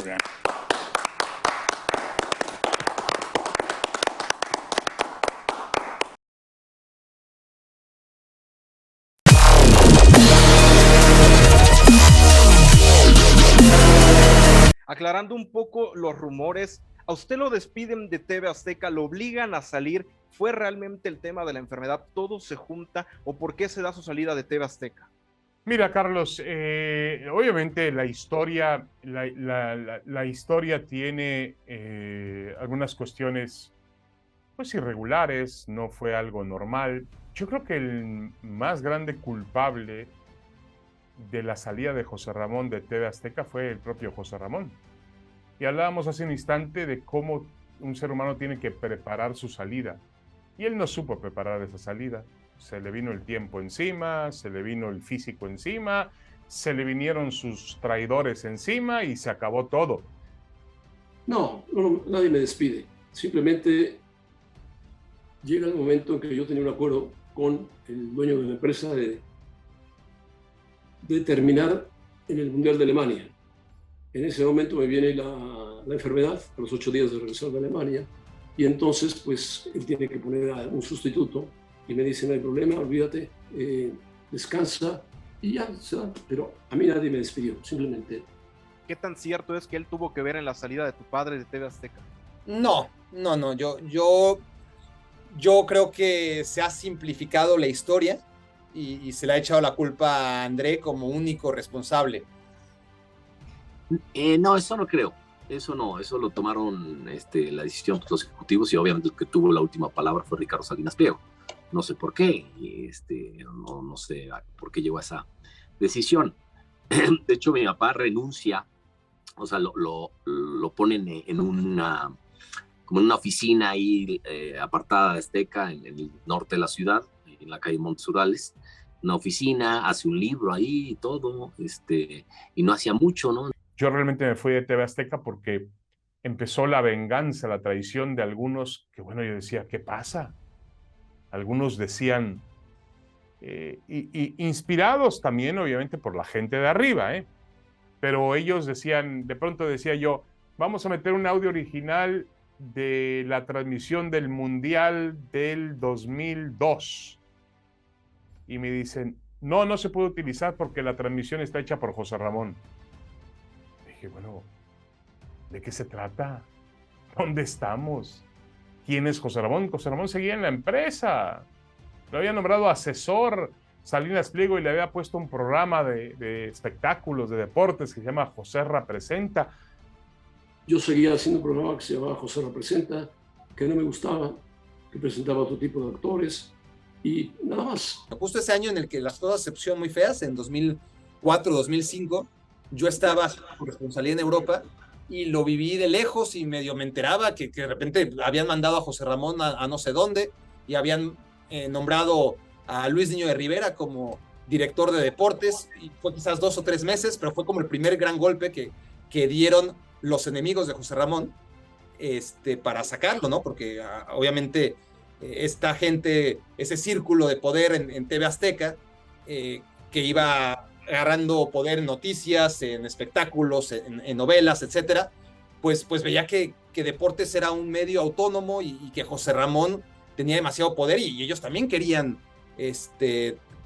Bien. Aclarando un poco los rumores, ¿a usted lo despiden de TV Azteca, lo obligan a salir? ¿Fue realmente el tema de la enfermedad? ¿Todo se junta o por qué se da su salida de TV Azteca? Mira, Carlos, obviamente la historia tiene algunas cuestiones pues irregulares, no fue algo normal. Yo creo que el más grande culpable de la salida de José Ramón de TV Azteca fue el propio José Ramón. Y hablábamos hace un instante de cómo un ser humano tiene que preparar su salida. Y él no supo preparar esa salida. Se le vino el tiempo encima, se le vino el físico encima, se le vinieron sus traidores encima y se acabó todo. No, no, nadie me despide. Simplemente llega el momento en que yo tenía un acuerdo con el dueño de la empresa de terminar en el Mundial de Alemania. En ese momento me viene la enfermedad, a los 8 días de regresar de Alemania, y entonces pues él tiene que poner a un sustituto y me dice, no hay problema, olvídate, descansa y ya se da. Pero a mí nadie me despidió, simplemente. ¿Qué tan cierto es que él tuvo que ver en la salida de tu padre de TV Azteca? No, yo creo que se ha simplificado la historia y se le ha echado la culpa a André como único responsable. No, eso no creo. Eso no, eso lo tomaron la decisión los ejecutivos y obviamente el que tuvo la última palabra fue Ricardo Salinas Pliego. No sé por qué, no sé por qué llegó a esa decisión. De hecho, mi papá renuncia, o sea, lo ponen como en una oficina ahí apartada de Azteca, en el norte de la ciudad, en la calle Montes Urales, una oficina, hace un libro ahí y todo, y no hacía mucho, ¿no? Yo realmente me fui de TV Azteca porque empezó la venganza, la traición de algunos que, bueno, yo decía, ¿qué pasa? Algunos decían, inspirados también, obviamente, por la gente de arriba, pero ellos decían, de pronto decía yo, vamos a meter un audio original de la transmisión del Mundial del 2002. Y me dicen, no, no se puede utilizar porque la transmisión está hecha por José Ramón. Dije, bueno, ¿de qué se trata? ¿Dónde estamos? ¿Quién es José Ramón? José Ramón seguía en la empresa. Lo había nombrado asesor Salinas Pliego y le había puesto un programa de espectáculos, de deportes que se llama José Representa. Yo seguía haciendo un programa que se llamaba José Representa, que no me gustaba, que presentaba otro tipo de actores y nada más. Justo ese año en el que las cosas se pusieron muy feas, en 2004, 2005, yo estaba por responsabilidad en Europa y lo viví de lejos y medio me enteraba que de repente habían mandado a José Ramón a no sé dónde y habían nombrado a Luis Niño de Rivera como director de deportes y fue quizás 2 o 3 meses, pero fue como el primer gran golpe que dieron los enemigos de José Ramón para sacarlo, ¿no? Porque obviamente esta gente, ese círculo de poder en TV Azteca, que iba agarrando poder en noticias, en espectáculos, en novelas, etcétera, pues veía que Deportes era un medio autónomo y que José Ramón tenía demasiado poder y ellos también querían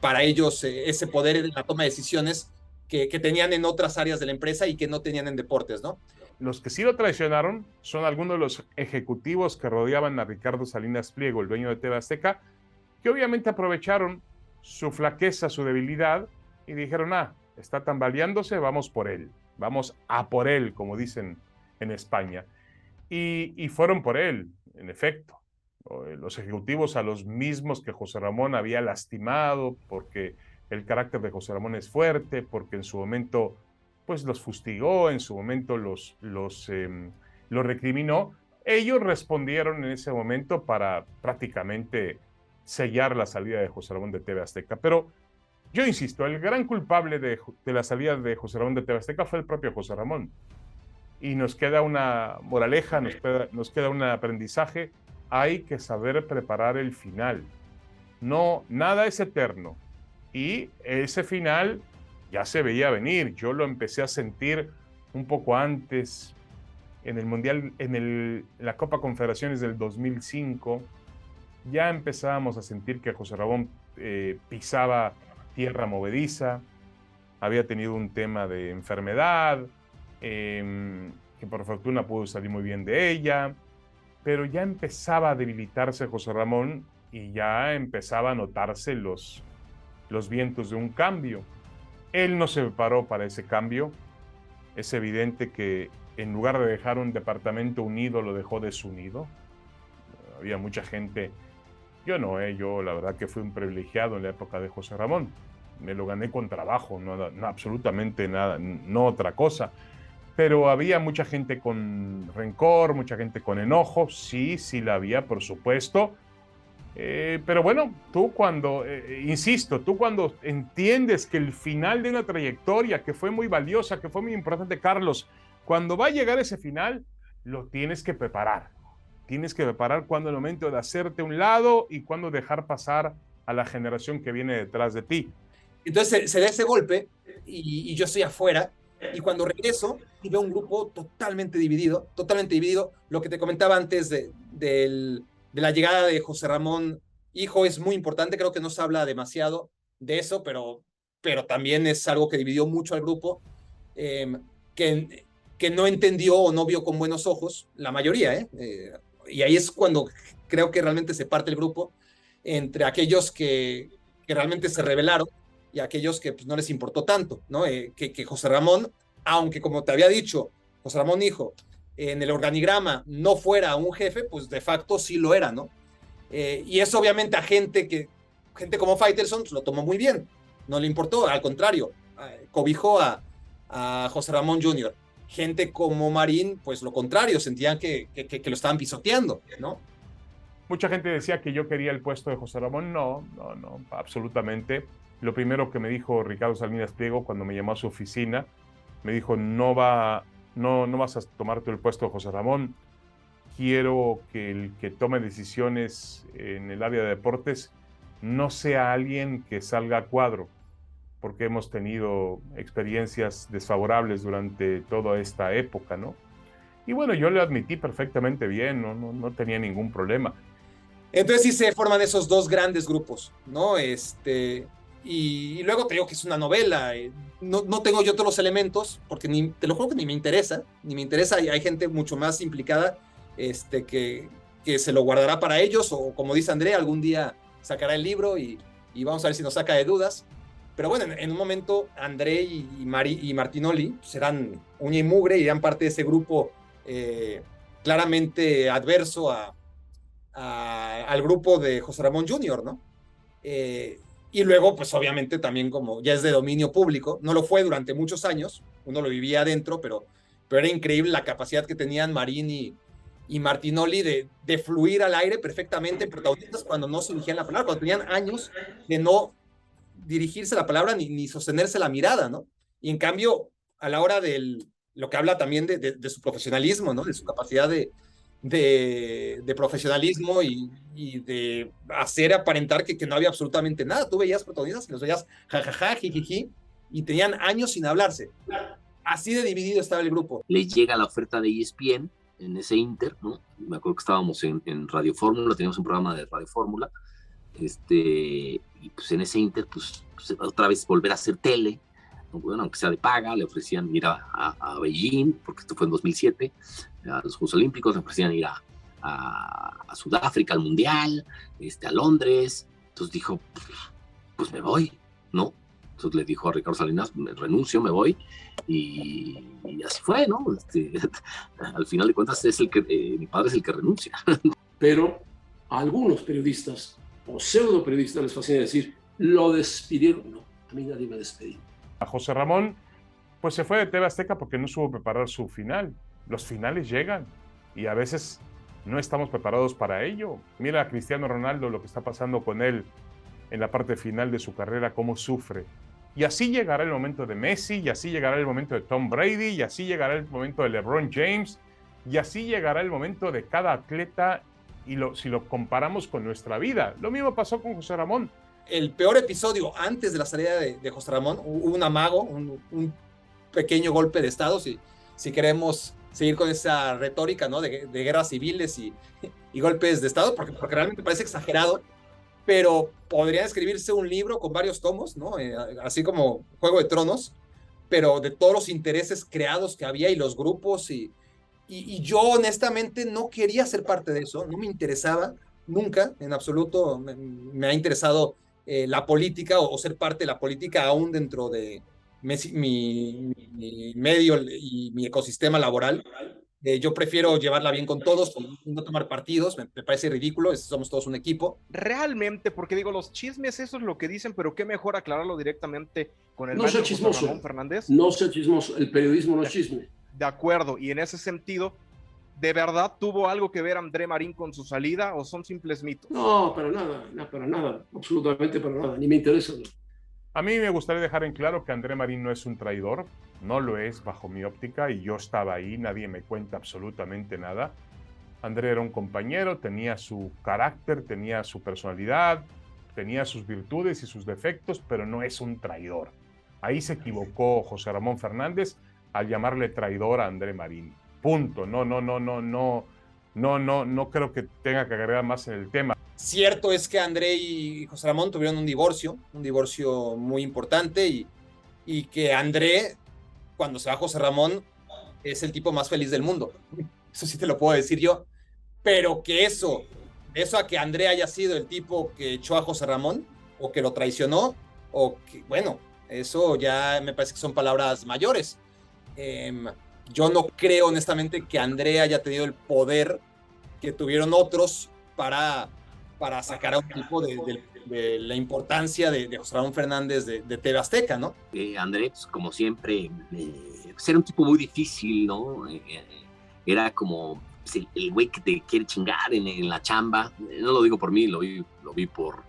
para ellos ese poder en la toma de decisiones que tenían en otras áreas de la empresa y que no tenían en deportes, ¿no? Los que sí lo traicionaron son algunos de los ejecutivos que rodeaban a Ricardo Salinas Pliego, el dueño de TV Azteca, que obviamente aprovecharon su flaqueza, su debilidad, y dijeron, está tambaleándose, vamos por él, vamos a por él, como dicen en España. Y fueron por él, en efecto. Los ejecutivos a los mismos que José Ramón había lastimado, porque el carácter de José Ramón es fuerte, porque en su momento pues los fustigó, en su momento los recriminó. Ellos respondieron en ese momento para prácticamente sellar la salida de José Ramón de TV Azteca. Pero yo insisto, el gran culpable de la salida de José Ramón de TV Azteca fue el propio José Ramón. Y nos queda una moraleja, nos queda un aprendizaje. Hay que saber preparar el final. No, nada es eterno. Y ese final ya se veía venir. Yo lo empecé a sentir un poco antes, en el Mundial, la Copa Confederaciones del 2005, ya empezábamos a sentir que José Ramón pisaba tierra movediza, había tenido un tema de enfermedad, que por fortuna pudo salir muy bien de ella, pero ya empezaba a debilitarse José Ramón y ya empezaba a notarse los vientos de un cambio. Él no se preparó para ese cambio. Es evidente que en lugar de dejar un departamento unido, lo dejó desunido. Había mucha gente. Yo no, yo la verdad que fui un privilegiado en la época de José Ramón. Me lo gané con trabajo, no absolutamente nada, no otra cosa. Pero había mucha gente con rencor, mucha gente con enojo. Sí la había, por supuesto. Pero bueno, tú cuando entiendes que el final de una trayectoria que fue muy valiosa, que fue muy importante, Carlos, cuando va a llegar ese final, lo tienes que preparar. Tienes que preparar cuándo es el momento de hacerte a un lado y cuándo dejar pasar a la generación que viene detrás de ti. Entonces se da ese golpe y yo estoy afuera, y cuando regreso y veo un grupo totalmente dividido. Lo que te comentaba antes de la llegada de José Ramón hijo es muy importante. Creo que no se habla demasiado de eso, pero también es algo que dividió mucho al grupo, que no entendió o no vio con buenos ojos la mayoría, y ahí es cuando creo que realmente se parte el grupo entre aquellos que realmente se rebelaron y aquellos que pues, no les importó tanto, ¿no? Que José Ramón, aunque como te había dicho, José Ramón hijo, en el organigrama no fuera un jefe, pues de facto sí lo era, ¿no? Y eso obviamente a gente como Faitelson pues, lo tomó muy bien, no le importó, al contrario, cobijó a José Ramón Jr. Gente como Marín, pues lo contrario, sentían que lo estaban pisoteando, ¿no? Mucha gente decía que yo quería el puesto de José Ramón. No, absolutamente. Lo primero que me dijo Ricardo Salinas Pliego cuando me llamó a su oficina, me dijo, no vas a tomar tú el puesto de José Ramón. Quiero que el que tome decisiones en el área de deportes no sea alguien que salga a cuadro, porque hemos tenido experiencias desfavorables durante toda esta época, ¿no? Y bueno, yo le admití perfectamente bien, no tenía ningún problema. Entonces sí se forman esos dos grandes grupos, ¿no? Y luego te digo que es una novela. No tengo yo todos los elementos, porque te lo juro que ni me interesa, hay gente mucho más implicada que se lo guardará para ellos, o como dice André, algún día sacará el libro y vamos a ver si nos saca de dudas. Pero bueno, en un momento André y Martinoli serán uña y mugre y eran parte de ese grupo claramente adverso al grupo de José Ramón Jr., ¿no? Y luego, pues obviamente también como ya es de dominio público, no lo fue durante muchos años, uno lo vivía adentro, pero era increíble la capacidad que tenían Marín y Martinoli de fluir al aire perfectamente, protagonistas cuando no se dirigían la palabra, cuando tenían años de no dirigirse la palabra ni sostenerse la mirada, ¿no? Y en cambio, a la hora lo que habla también de su profesionalismo, ¿no? De su capacidad de profesionalismo y de hacer aparentar que no había absolutamente nada. Tú veías protagonistas y los veías jajaja, jijiji, y tenían años sin hablarse. Así de dividido estaba el grupo. Le llega la oferta de ESPN en ese Inter, ¿no? Me acuerdo que estábamos en Radio Fórmula, teníamos un programa de Radio Fórmula, y pues en ese Inter, pues otra vez volver a hacer tele, bueno, aunque sea de paga, le ofrecían ir a Beijing, porque esto fue en 2007, a los Juegos Olímpicos, le ofrecían ir a Sudáfrica, al Mundial, a Londres. Entonces dijo, pues me voy, ¿no? Entonces le dijo a Ricardo Salinas, renuncio, me voy, y así fue, ¿no? Al final de cuentas, mi padre es el que renuncia. Pero a algunos periodistas o pseudo periodistas les fascina decir, lo despidieron. No, a mí nadie me despedió. A José Ramón, pues se fue de TV Azteca porque no supo preparar su final. Los finales llegan y a veces no estamos preparados para ello. Mira a Cristiano Ronaldo, lo que está pasando con él en la parte final de su carrera, cómo sufre. Y así llegará el momento de Messi, y así llegará el momento de Tom Brady, y así llegará el momento de LeBron James, y así llegará el momento de cada atleta, y si lo comparamos con nuestra vida. Lo mismo pasó con José Ramón. El peor episodio antes de la salida de José Ramón, hubo un amago, un pequeño golpe de estado, si si queremos seguir con esa retórica, ¿no? de guerras civiles y golpes de Estado, porque realmente parece exagerado, pero podría escribirse un libro con varios tomos, ¿no? Así como Juego de Tronos, pero de todos los intereses creados que había y los grupos, y yo honestamente no quería ser parte de eso, no me interesaba nunca, en absoluto me ha interesado la política o ser parte de la política aún dentro de mi medio y mi ecosistema laboral. Yo prefiero llevarla bien con todos, no tomar partidos, me parece ridículo, somos todos un equipo. Realmente, porque digo, los chismes, eso es lo que dicen, pero qué mejor aclararlo directamente con el No maestro sea José chismoso, Ramón Fernández. no sea chismoso, el periodismo no es chisme. De acuerdo, y en ese sentido, ¿de verdad tuvo algo que ver André Marín con su salida o son simples mitos? No, para nada, absolutamente para nada, ni me interesa. A mí me gustaría dejar en claro que André Marín no es un traidor, no lo es bajo mi óptica, y yo estaba ahí, nadie me cuenta absolutamente nada. André era un compañero, tenía su carácter, tenía su personalidad, tenía sus virtudes y sus defectos, pero no es un traidor. Ahí se equivocó José Ramón Fernández al llamarle traidor a André Marín. Punto. No creo que tenga que agregar más en el tema. Cierto es que André y José Ramón tuvieron un divorcio muy importante, y que André, cuando se va José Ramón, es el tipo más feliz del mundo. Eso sí te lo puedo decir yo. Pero que eso a que André haya sido el tipo que echó a José Ramón, o que lo traicionó, o que, bueno, eso ya me parece que son palabras mayores. Yo no creo honestamente que André haya tenido el poder que tuvieron otros para sacar a un tipo de la importancia de José Ramón Fernández de TV Azteca, ¿no? André, pues, como siempre, pues era un tipo muy difícil, ¿no? Era como pues, el güey que te quiere chingar en la chamba. No lo digo por mí, lo vi por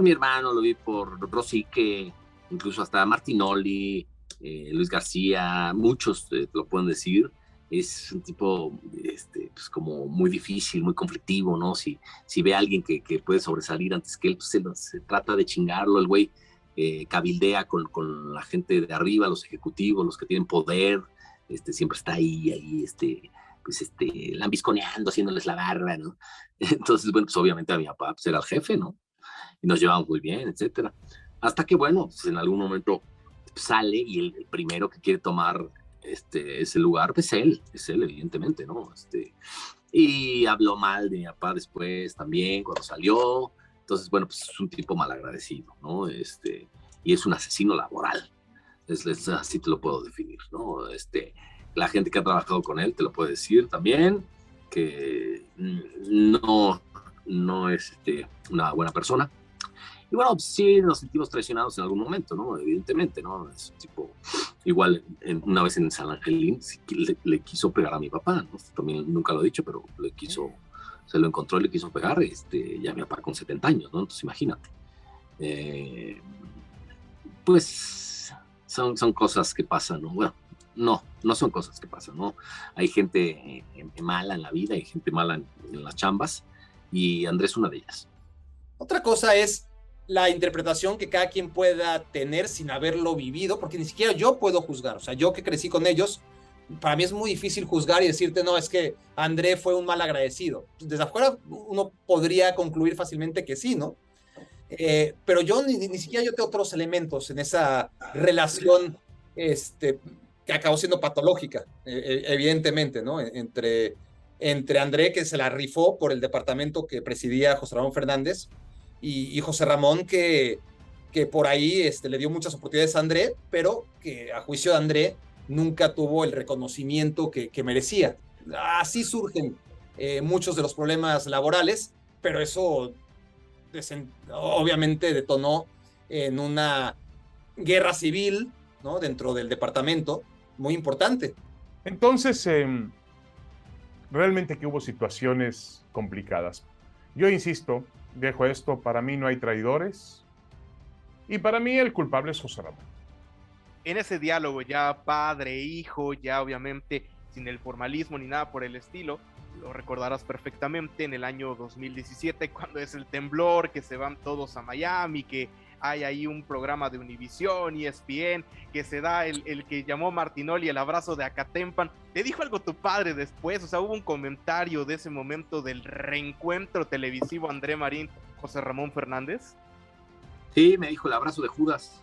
mi hermano, lo vi por Rosique, incluso hasta Martinoli, Luis García, muchos lo pueden decir. Es un tipo pues como muy difícil, muy conflictivo, ¿no? Si ve a alguien que puede sobresalir antes que él, pues se trata de chingarlo. El güey cabildea con la gente de arriba, los ejecutivos, los que tienen poder, siempre está ahí, lambisconeando, haciéndoles la barba, ¿no? Entonces, bueno, pues obviamente a mi papá pues, era el jefe, ¿no? Y nos llevamos muy bien, etcétera. Hasta que, bueno, pues en algún momento sale y el primero que quiere tomar ese lugar, pues es él, evidentemente, ¿no? Y habló mal de mi papá después también, cuando salió. Entonces, bueno, pues es un tipo malagradecido, ¿no? Y es un asesino laboral. Así te lo puedo definir, ¿no? La gente que ha trabajado con él te lo puede decir también, que no es una buena persona. Y bueno, sí nos sentimos traicionados en algún momento, ¿no? Evidentemente, ¿no? Es un tipo, igual una vez en San Angelín le quiso pegar a mi papá, ¿no? También nunca lo he dicho, pero se lo encontró y le quiso pegar, ya mi papá con 70 años, ¿no? Entonces imagínate. Pues son cosas que pasan, ¿no? Bueno, no son cosas que pasan, ¿no? Hay gente mala en la vida, hay gente mala en las chambas, y Andrés es una de ellas. Otra cosa es la interpretación que cada quien pueda tener sin haberlo vivido, porque ni siquiera yo puedo juzgar. O sea, yo que crecí con ellos, para mí es muy difícil juzgar y decirte, no, es que André fue un mal agradecido. Desde afuera uno podría concluir fácilmente que sí, ¿no? Pero yo ni siquiera yo tengo otros elementos en esa relación que acabó siendo patológica, evidentemente, ¿no? Entre André, que se la rifó por el departamento que presidía José Ramón Fernández, y José Ramón, que por ahí le dio muchas oportunidades a André, pero que a juicio de André nunca tuvo el reconocimiento que merecía. Así surgen muchos de los problemas laborales, pero eso obviamente detonó en una guerra civil, ¿no? Dentro del departamento, muy importante. Entonces, realmente que hubo situaciones complicadas. Yo insisto, dejo esto, para mí no hay traidores, y para mí el culpable es José Ramón. En ese diálogo ya padre, hijo, ya obviamente sin el formalismo ni nada por el estilo, lo recordarás perfectamente en el año 2017, cuando es el temblor, que se van todos a Miami, que hay ahí un programa de Univisión, ESPN, que se da el que llamó Martinoli el abrazo de Acatempan. ¿Te dijo algo tu padre después? O sea, hubo un comentario de ese momento del reencuentro televisivo André Marín, José Ramón Fernández. Sí, me dijo el abrazo de Judas.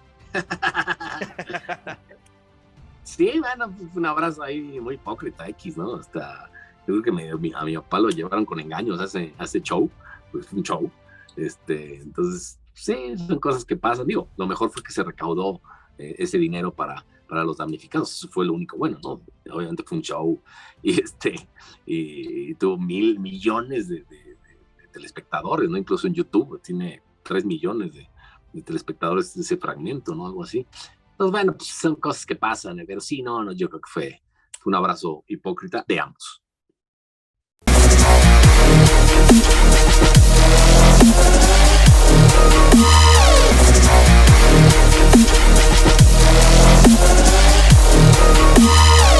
Sí, bueno, un abrazo ahí muy hipócrita, X, ¿no? Hasta, yo creo que a mi papá lo llevaron con engaños a ese show, pues fue un show. Entonces, sí, son cosas que pasan. Digo, lo mejor fue que se recaudó ese dinero para los damnificados. Eso fue lo único bueno, ¿no? Obviamente fue un show y tuvo millones de telespectadores, ¿no? Incluso en YouTube tiene 3 millones de telespectadores de ese fragmento, ¿no? Algo así. Entonces, bueno, pues son cosas que pasan, pero sí, no, yo creo que fue un abrazo hipócrita de ambos.